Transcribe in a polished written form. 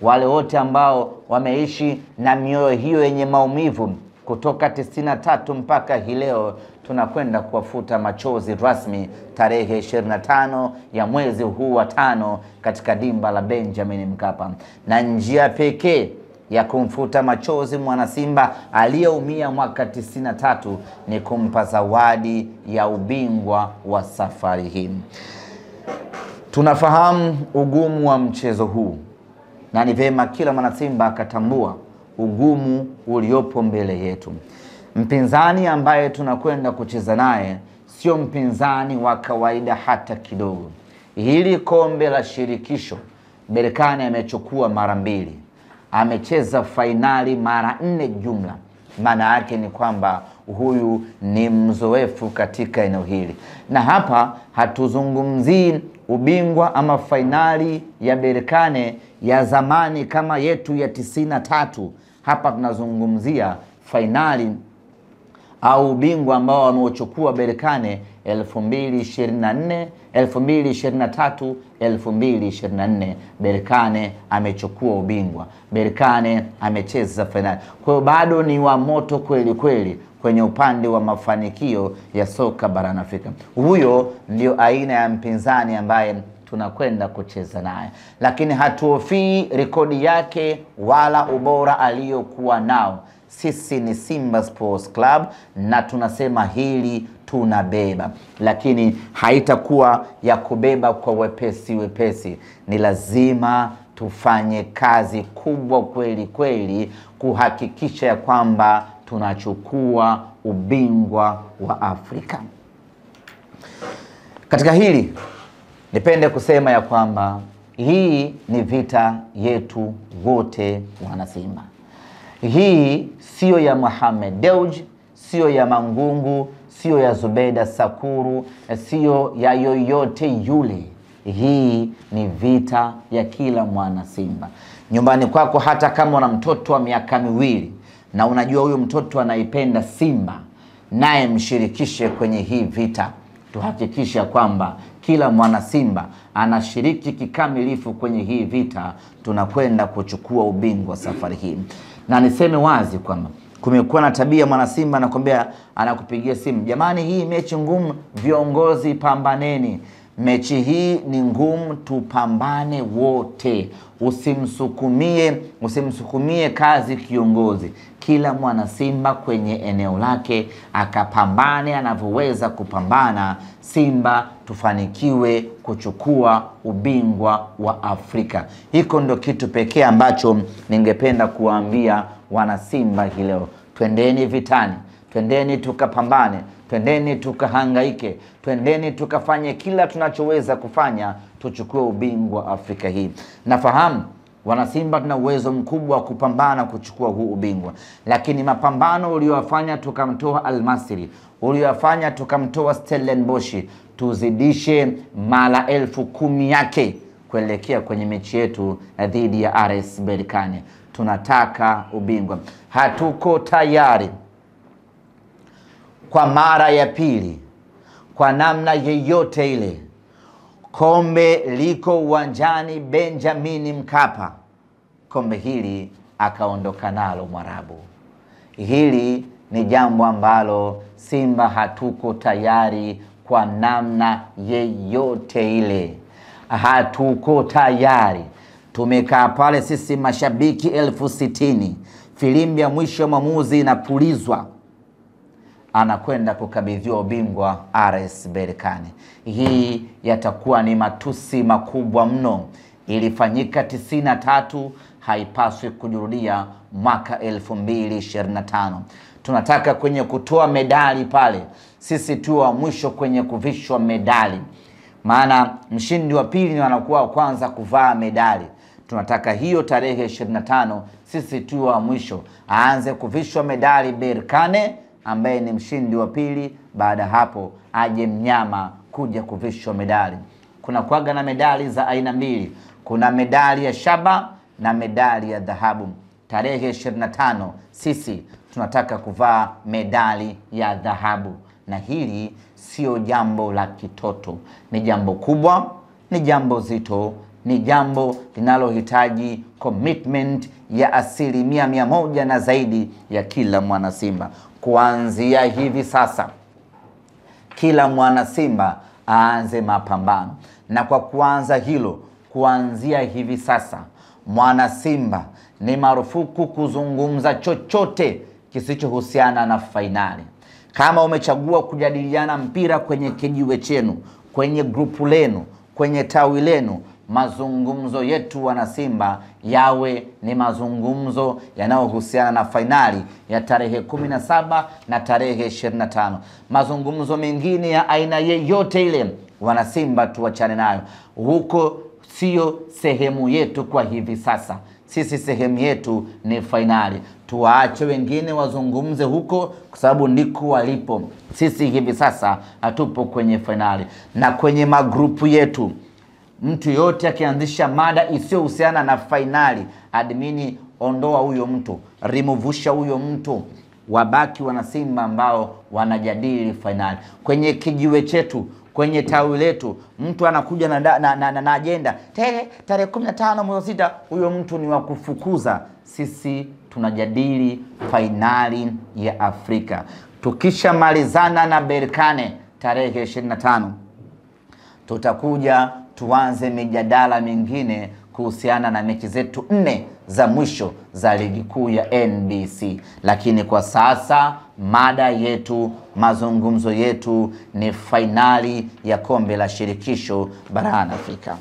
wale wote ambao wameishi na mioyo hiyo yenye maumivu kutoka 93 mpaka hii leo, tunakwenda kuwafuta machozi rasmi tarehe 25 ya mwezi huu wa 5 katika dimba la Benjamin Mkapa. Na njia pekee ya kumfuta machozi mwana Simba aliyeumia mwaka 93 ni kumpa zawadi ya ubingwa wa safari hii. Tunafahamu ugumu wa mchezo huu, na ni vema kila mwana Simba akatambua ugumu uliopo mbele yetu. Mpinzani ambaye tunakwenda kucheza naye sio mpinzani wa kawaida hata kidogo. Hili kombe la shirikisho Berkane amechukua mara 2. Amecheza fainali mara 4 jumla. Maana yake ni kwamba huyu ni mzoefu katika eneo hili. Na hapa hatuzungumzii ubingwa ama fainali ya Berkane ya zamani kama yetu ya 93. Hapa tunazungumzia fainali au ubingwa ambao wameuchukua Berkane 2024, 2023, 2024. Berkane amechukua ubingwa. Berkane amecheza fainali. Kwa hiyo bado ni wa moto kweli kweli kwenye upande wa mafanikio ya soka barani Afrika. Huyo ndio aina ya mpinzani ambaye tunakwenda kucheza naye. Lakini hatuofii rekodi yake wala ubora aliyokuwa nao. Sisi ni Simba Sports Club na tunasema hili tunabeba. Lakini haitakuwa ya kubeba kwa wepesi. Ni lazima tufanye kazi kubwa kweli kweli kuhakikisha ya kwamba tunachukua ubingwa wa Afrika. Katika hili nipende kusema ya kwamba hii ni vita yetu wote wana Simba. Hii sio ya Mohamed Dewji, sio ya Mangungu, sio ya Zubeda Sakuru, sio ya yoyote yule. Hii ni vita ya kila mwana Simba. Nyumbani kwako, hata kama una mtoto wa miaka 2 na unajua huyo mtoto anaipenda Simba, naye mshirikishe kwenye hii vita. Tuhakikishe kwamba kila mwana Simba anashiriki kikamilifu kwenye hii vita. Tunakwenda kuchukua ubingwa safari hii. Na niseme wazi kwamba kumekuwa na tabia mwana Simba anakuambia, anakupigia simu, jamani hii mechi ngumu, viongozi pambaneni. Mechi hii ni ngumu, tupambane wote. Usimsukumie kazi kiongozi. Kila mwana Simba kwenye eneo lake akapambane anavyoweza kupambana. Simba tufanikiwe kuchukua ubingwa wa Afrika. Hiko ndo kitu pekee ambacho ningependa kuambia wana Simba hii leo. Twendeni vitani, twendeni tukapambane, twendeni tukahangaike, twendeni tukafanye kila tunachoweza kufanya tuchukue ubingwa Afrika hii. Nafahamu wana Simba tuna uwezo mkubwa wa kupambana kuchukua huu ubingwa, lakini mapambano uliyofanya tukamtoa Al-Masry, uliyofanya tukamtoa Stellenbosch, tuzidishe mara 10,000 yake kuelekea kwenye mechi yetu dhidi ya RS Berkane. Tunataka ubingwa. Hatuko tayari kwa mara ya pili kwa namna yeyote ile. Kombe liko uwanjani Benjamin Mkapa, kombe hili akaondoka nalo Mwarabu. Hili ni jambo ambalo Simba hatuko tayari kwa namna yeyote ile. Hatuko tayari. Tumekaa pale sisi mashabiki 60,000. Filimbi ya mwisho maamuzi inapulizwa, anakwenda kukabidhiwa ubingwa RS Berkane. Hii yatakuwa ni matusi makubwa mno. Ilifanyika 93, haipaswi kujirudia mwaka 2025. Tunataka kwenye kutoa medali pale sisi tu wa mwisho kwenye kuvishwa medali. Maana mshindi wa pili anakuwa wa kwanza kuvaa medali. Tunataka hiyo tarehe 25 sisi tu wa mwisho aanze kuvishwa medali Berkane ambaye ni mshindi wa pili. Baada hapo aje mnyama kuja kuvishwa medali. Kuna kuaga na medali za aina 2. Kuna medali ya shaba na medali ya dhahabu. Tarehe 25 sisi tunataka kuvaa medali ya dhahabu. Na hili sio jambo la kitoto. Ni jambo kubwa, ni jambo zito, ni jambo linalohitaji commitment ya 100% na zaidi ya kila mwana Simba. Kuanzia hivi sasa, kila mwana Simba aanze mapambano. Na kwa kuanza hilo, kuanzia hivi sasa, mwana Simba ni marufuku kuzungumza chochote kisichohusiana na fainali. Kama umechagua kujadiliana mpira kwenye kijiwe chenu, kwenye grupu lenu, kwenye tawi lenu, mazungumzo yetu wana Simba yawe ni mazungumzo yanayohusiana na fainali ya tarehe 17 na tarehe 25. Mazungumzo mengine ya aina yeyote ile, wana Simba tuachane nayo. Huko sio sehemu yetu kwa hivi sasa. Sisi sehemu yetu ni fainali. Tuwaache wengine wazungumze huko, kwa sababu ndiko walipo. Sisi hivi sasa hatupo kwenye fainali. Na kwenye magrupu yetu, mtu yote akianzisha mada isiyohusiana na fainali, admini ondoa huyo mtu, removusha huyo mtu. Wabaki wana Simba ambao wanajadili fainali. Kwenye kijiwe chetu, kwenye tawi letu, mtu anakuja na agenda tarehe 15 mwezi 6, huyo mtu ni wa kufukuza. Sisi tunajadili fainali ya Afrika. Tukisha malizana na Berkane tarehe 25, tutakuja tuanze mijadala mingine kuhusiana na mechi zetu 4 za mwisho za ligi kuu ya NBC. Lakini kwa sasa mada yetu, mazungumzo yetu ni fainali ya kombe la shirikisho barani Afrika.